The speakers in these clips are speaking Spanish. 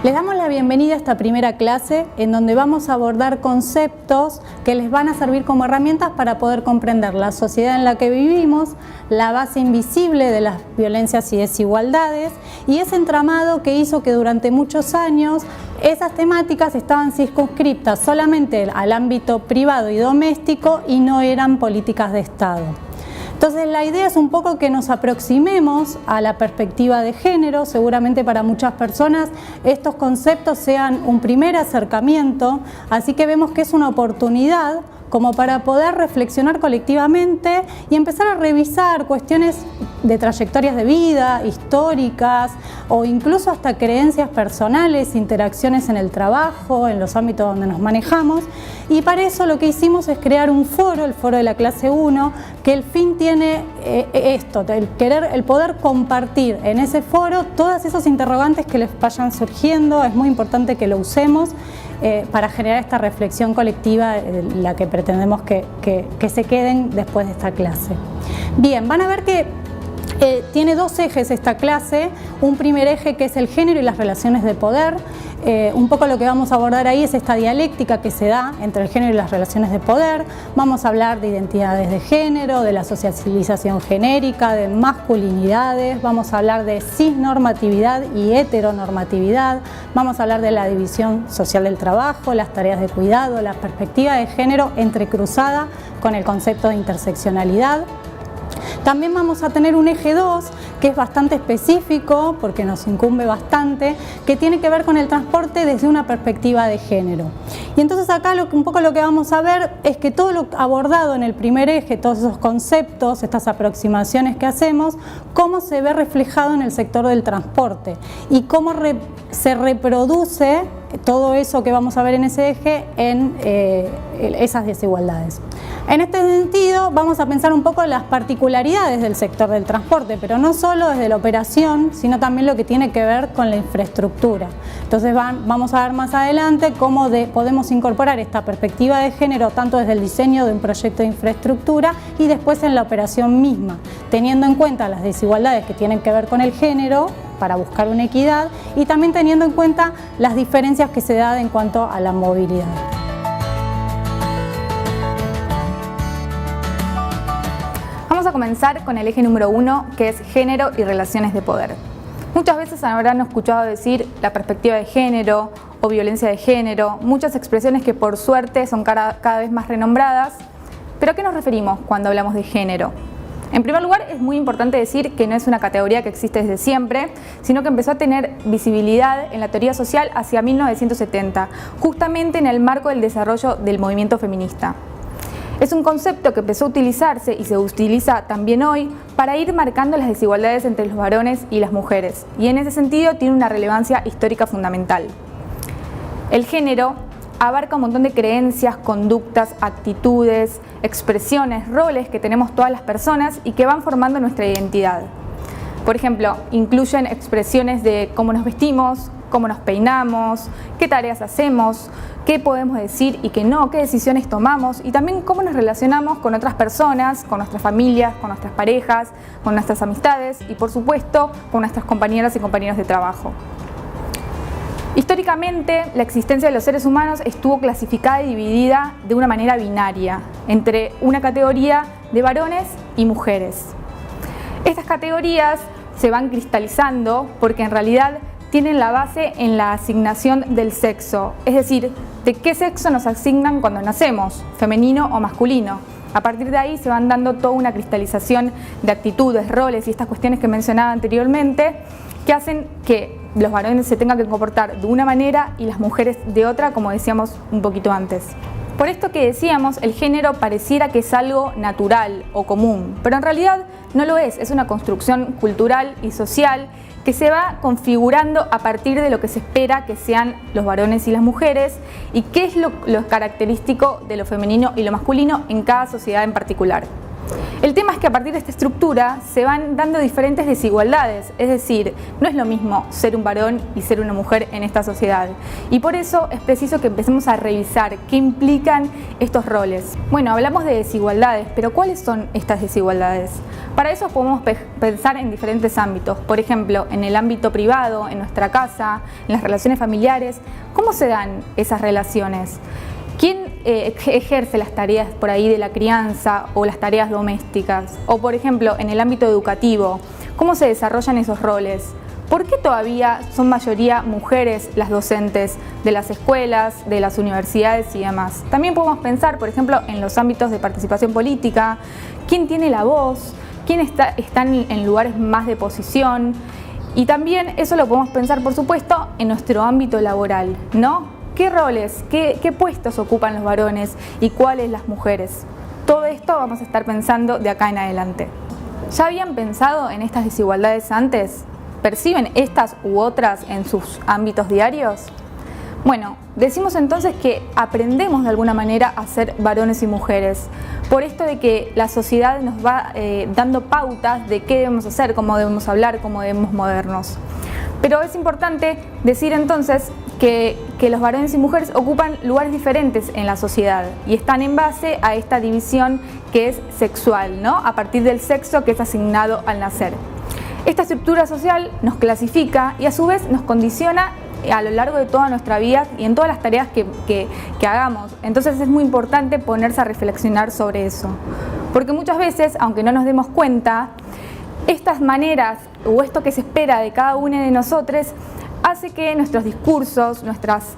Les damos la bienvenida a esta primera clase en donde vamos a abordar conceptos que les van a servir como herramientas para poder comprender la sociedad en la que vivimos, la base invisible de las violencias y desigualdades y ese entramado que hizo que durante muchos años esas temáticas estaban circunscriptas solamente al ámbito privado y doméstico y no eran políticas de Estado. Entonces la idea es un poco que nos aproximemos a la perspectiva de género. Seguramente para muchas personas estos conceptos sean un primer acercamiento, así que vemos que es una oportunidad como para poder reflexionar colectivamente y empezar a revisar cuestiones de trayectorias de vida, históricas o incluso hasta creencias personales, interacciones en el trabajo, en los ámbitos donde nos manejamos. Y para eso lo que hicimos es crear un foro, el foro de la clase 1, que el fin tiene esto, el poder compartir en ese foro todas esos interrogantes que les vayan surgiendo. Es muy importante que lo usemos para generar esta reflexión colectiva, la que pretendemos que se queden después de esta clase. Bien, van a ver que tiene dos ejes esta clase, un primer eje que es el género y las relaciones de poder. Un poco lo que vamos a abordar ahí es esta dialéctica que se da entre el género y las relaciones de poder. Vamos a hablar de identidades de género, de la socialización genérica, de masculinidades, vamos a hablar de cisnormatividad y heteronormatividad, vamos a hablar de la división social del trabajo, las tareas de cuidado, la perspectiva de género entrecruzada con el concepto de interseccionalidad. También vamos a tener un eje 2 que es bastante específico porque nos incumbe bastante, que tiene que ver con el transporte desde una perspectiva de género. Y entonces acá un poco lo que vamos a ver es que todo lo abordado en el primer eje, todos esos conceptos, estas aproximaciones que hacemos, cómo se ve reflejado en el sector del transporte y cómo se reproduce todo eso que vamos a ver en ese eje en esas desigualdades. En este sentido vamos a pensar un poco las particularidades del sector del transporte, pero no solo desde la operación, sino también lo que tiene que ver con la infraestructura. Entonces vamos a ver más adelante cómo podemos incorporar esta perspectiva de género tanto desde el diseño de un proyecto de infraestructura y después en la operación misma, teniendo en cuenta las desigualdades que tienen que ver con el género para buscar una equidad y también teniendo en cuenta las diferencias que se dan en cuanto a la movilidad. Vamos a comenzar con el eje número 1, que es género y relaciones de poder. Muchas veces habrán escuchado decir la perspectiva de género o violencia de género, muchas expresiones que por suerte son cada vez más renombradas. ¿Pero a qué nos referimos cuando hablamos de género? En primer lugar, es muy importante decir que no es una categoría que existe desde siempre, sino que empezó a tener visibilidad en la teoría social hacia 1970, justamente en el marco del desarrollo del movimiento feminista. Es un concepto que empezó a utilizarse y se utiliza también hoy para ir marcando las desigualdades entre los varones y las mujeres, y en ese sentido tiene una relevancia histórica fundamental. El género abarca un montón de creencias, conductas, actitudes, expresiones, roles que tenemos todas las personas y que van formando nuestra identidad. Por ejemplo, incluyen expresiones de cómo nos vestimos, cómo nos peinamos, qué tareas hacemos, qué podemos decir y qué no, qué decisiones tomamos y también cómo nos relacionamos con otras personas, con nuestras familias, con nuestras parejas, con nuestras amistades y por supuesto con nuestras compañeras y compañeros de trabajo. Históricamente, la existencia de los seres humanos estuvo clasificada y dividida de una manera binaria entre una categoría de varones y mujeres. Estas categorías se van cristalizando porque en realidad tienen la base en la asignación del sexo, es decir, de qué sexo nos asignan cuando nacemos, femenino o masculino. A partir de ahí se van dando toda una cristalización de actitudes, roles y estas cuestiones que mencionaba anteriormente, que hacen que los varones se tengan que comportar de una manera y las mujeres de otra, como decíamos un poquito antes. Por esto que decíamos, el género pareciera que es algo natural o común, pero en realidad no lo es una construcción cultural y social que se va configurando a partir de lo que se espera que sean los varones y las mujeres y qué es lo característico de lo femenino y lo masculino en cada sociedad en particular. El tema es que a partir de esta estructura se van dando diferentes desigualdades, es decir, no es lo mismo ser un varón y ser una mujer en esta sociedad. Y por eso es preciso que empecemos a revisar qué implican estos roles. Bueno, hablamos de desigualdades, pero ¿cuáles son estas desigualdades? Para eso podemos pensar en diferentes ámbitos, por ejemplo, en el ámbito privado, en nuestra casa, en las relaciones familiares. ¿Cómo se dan esas relaciones? ¿Quién ejerce las tareas por ahí de la crianza o las tareas domésticas? O por ejemplo, en el ámbito educativo, ¿cómo se desarrollan esos roles? ¿Por qué todavía son mayoría mujeres las docentes de las escuelas, de las universidades y demás? También podemos pensar, por ejemplo, en los ámbitos de participación política, ¿quién tiene la voz? ¿Quién están en lugares más de posición? Y también eso lo podemos pensar, por supuesto, en nuestro ámbito laboral, ¿no? ¿Qué roles, qué puestos ocupan los varones y cuáles las mujeres? Todo esto vamos a estar pensando de acá en adelante. ¿Ya habían pensado en estas desigualdades antes? ¿Perciben estas u otras en sus ámbitos diarios? Bueno, decimos entonces que aprendemos de alguna manera a ser varones y mujeres, por esto de que la sociedad nos va dando pautas de qué debemos hacer, cómo debemos hablar, cómo debemos movernos. Pero es importante decir entonces que los varones y mujeres ocupan lugares diferentes en la sociedad y están en base a esta división que es sexual, ¿no? A partir del sexo que es asignado al nacer. Esta estructura social nos clasifica y a su vez nos condiciona a lo largo de toda nuestra vida y en todas las tareas que hagamos. Entonces es muy importante ponerse a reflexionar sobre eso. Porque muchas veces, aunque no nos demos cuenta, estas maneras o esto que se espera de cada uno de nosotros hace que nuestros discursos, nuestras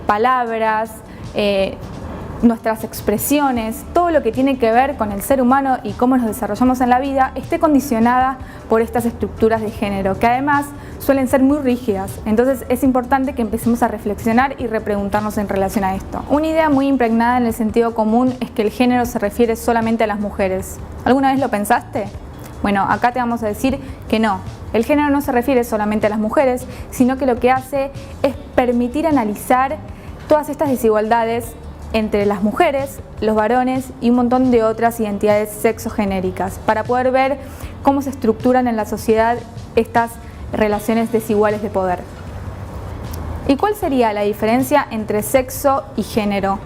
palabras, nuestras expresiones, todo lo que tiene que ver con el ser humano y cómo nos desarrollamos en la vida, esté condicionada por estas estructuras de género, que además suelen ser muy rígidas. Entonces es importante que empecemos a reflexionar y repreguntarnos en relación a esto. Una idea muy impregnada en el sentido común es que el género se refiere solamente a las mujeres. ¿Alguna vez lo pensaste? Bueno, acá te vamos a decir que no. El género no se refiere solamente a las mujeres, sino que lo que hace es permitir analizar todas estas desigualdades entre las mujeres, los varones y un montón de otras identidades sexogenéricas, para poder ver cómo se estructuran en la sociedad estas relaciones desiguales de poder. ¿Y cuál sería la diferencia entre sexo y género?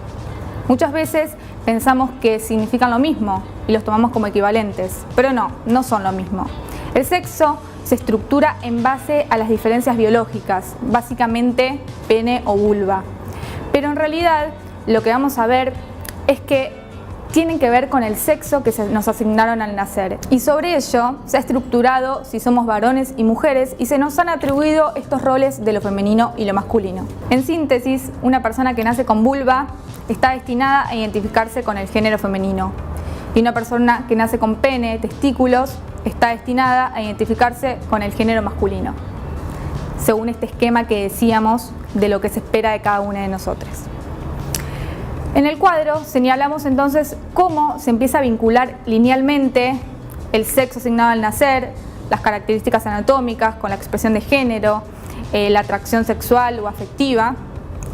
Muchas veces pensamos que significan lo mismo y los tomamos como equivalentes, pero no son lo mismo. El sexo se estructura en base a las diferencias biológicas, básicamente pene o vulva. Pero en realidad lo que vamos a ver es que tienen que ver con el sexo que nos asignaron al nacer. Y sobre ello se ha estructurado si somos varones y mujeres y se nos han atribuido estos roles de lo femenino y lo masculino. En síntesis, una persona que nace con vulva está destinada a identificarse con el género femenino. Y una persona que nace con pene, testículos, está destinada a identificarse con el género masculino, según este esquema que decíamos de lo que se espera de cada una de nosotras. En el cuadro señalamos entonces cómo se empieza a vincular linealmente el sexo asignado al nacer, las características anatómicas con la expresión de género, la atracción sexual o afectiva,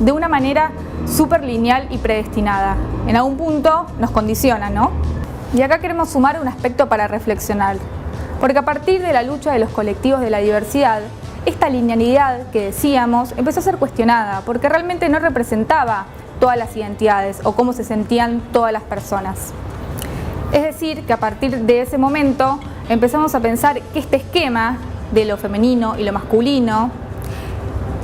de una manera súper lineal y predestinada. En algún punto nos condiciona, ¿no? Y acá queremos sumar un aspecto para reflexionar, porque a partir de la lucha de los colectivos de la diversidad, esta linealidad que decíamos empezó a ser cuestionada, porque realmente no representaba todas las identidades o cómo se sentían todas las personas. Es decir, que a partir de ese momento empezamos a pensar que este esquema de lo femenino y lo masculino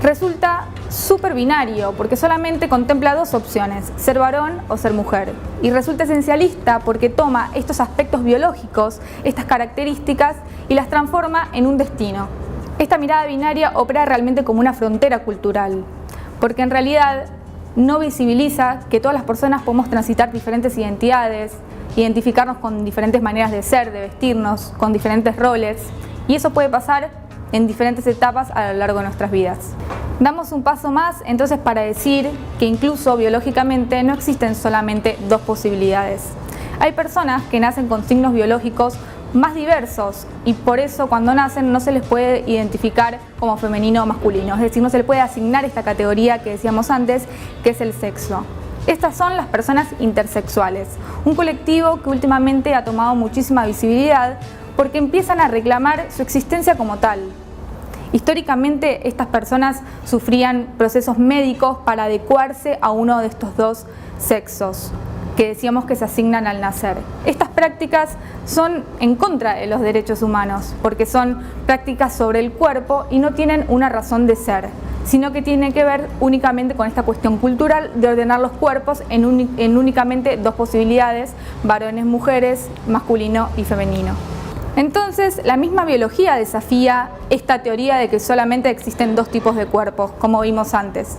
resulta súper binario, porque solamente contempla dos opciones, ser varón o ser mujer, y resulta esencialista porque toma estos aspectos biológicos, estas características, y las transforma en un destino. Esta mirada binaria opera realmente como una frontera cultural, porque en realidad no visibiliza que todas las personas podemos transitar diferentes identidades, identificarnos con diferentes maneras de ser, de vestirnos, con diferentes roles, y eso puede pasar en diferentes etapas a lo largo de nuestras vidas. Damos un paso más entonces para decir que incluso biológicamente no existen solamente dos posibilidades. Hay personas que nacen con signos biológicos más diversos y por eso cuando nacen no se les puede identificar como femenino o masculino, es decir, no se les puede asignar esta categoría que decíamos antes, que es el sexo. Estas son las personas intersexuales, un colectivo que últimamente ha tomado muchísima visibilidad porque empiezan a reclamar su existencia como tal. Históricamente, estas personas sufrían procesos médicos para adecuarse a uno de estos dos sexos que decíamos que se asignan al nacer. Estas prácticas son en contra de los derechos humanos porque son prácticas sobre el cuerpo y no tienen una razón de ser, sino que tienen que ver únicamente con esta cuestión cultural de ordenar los cuerpos en únicamente dos posibilidades, varones, mujeres, masculino y femenino. Entonces, la misma biología desafía esta teoría de que solamente existen dos tipos de cuerpos, como vimos antes.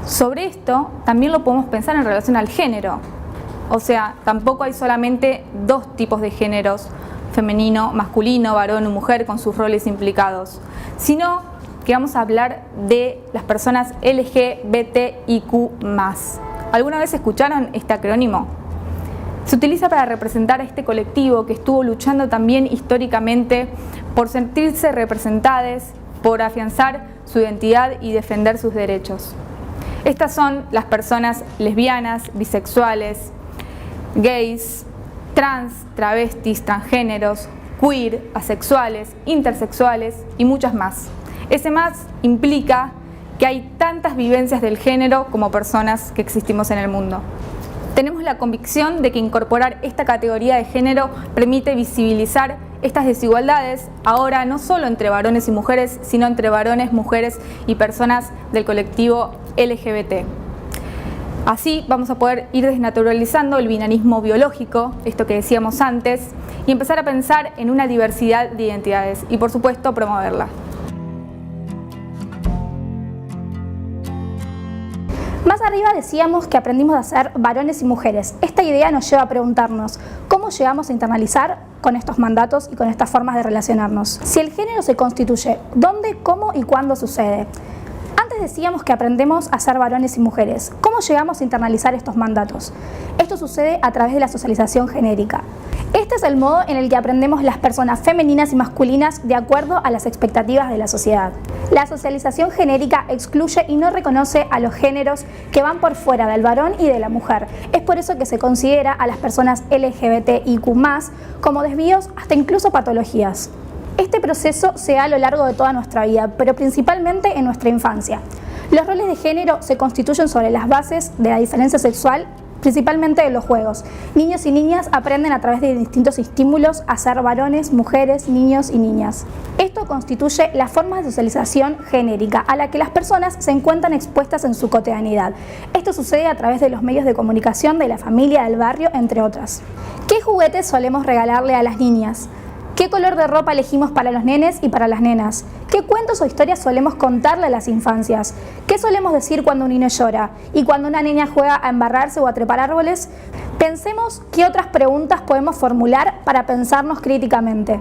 Sobre esto, también lo podemos pensar en relación al género. O sea, tampoco hay solamente dos tipos de géneros, femenino, masculino, varón o mujer, con sus roles implicados, sino que vamos a hablar de las personas LGBTIQ+. ¿Alguna vez escucharon este acrónimo? Se utiliza para representar a este colectivo que estuvo luchando también históricamente por sentirse representados, por afianzar su identidad y defender sus derechos. Estas son las personas lesbianas, bisexuales, gays, trans, travestis, transgéneros, queer, asexuales, intersexuales y muchas más. Ese más implica que hay tantas vivencias del género como personas que existimos en el mundo. Tenemos la convicción de que incorporar esta categoría de género permite visibilizar estas desigualdades, ahora no solo entre varones y mujeres, sino entre varones, mujeres y personas del colectivo LGBT. Así vamos a poder ir desnaturalizando el binarismo biológico, esto que decíamos antes, y empezar a pensar en una diversidad de identidades y, por supuesto, promoverla. Más arriba decíamos que aprendimos a ser varones y mujeres. Esta idea nos lleva a preguntarnos cómo llegamos a internalizar con estos mandatos y con estas formas de relacionarnos. Si el género se constituye, ¿dónde, cómo y cuándo sucede? Antes decíamos que aprendemos a ser varones y mujeres. ¿Cómo llegamos a internalizar estos mandatos? Esto sucede a través de la socialización genérica. Este es el modo en el que aprendemos las personas femeninas y masculinas de acuerdo a las expectativas de la sociedad. La socialización genérica excluye y no reconoce a los géneros que van por fuera del varón y de la mujer. Es por eso que se considera a las personas LGBTIQ+ como desvíos hasta incluso patologías. Este proceso se da a lo largo de toda nuestra vida, pero principalmente en nuestra infancia. Los roles de género se constituyen sobre las bases de la diferencia sexual, principalmente de los juegos. Niños y niñas aprenden a través de distintos estímulos a ser varones, mujeres, niños y niñas. Esto constituye la forma de socialización genérica a la que las personas se encuentran expuestas en su cotidianidad. Esto sucede a través de los medios de comunicación, de la familia, del barrio, entre otras. ¿Qué juguetes solemos regalarle a las niñas? ¿Qué color de ropa elegimos para los nenes y para las nenas? ¿Qué cuentos o historias solemos contarle a las infancias? ¿Qué solemos decir cuando un niño llora? ¿Y cuando una niña juega a embarrarse o a trepar árboles? Pensemos qué otras preguntas podemos formular para pensarnos críticamente.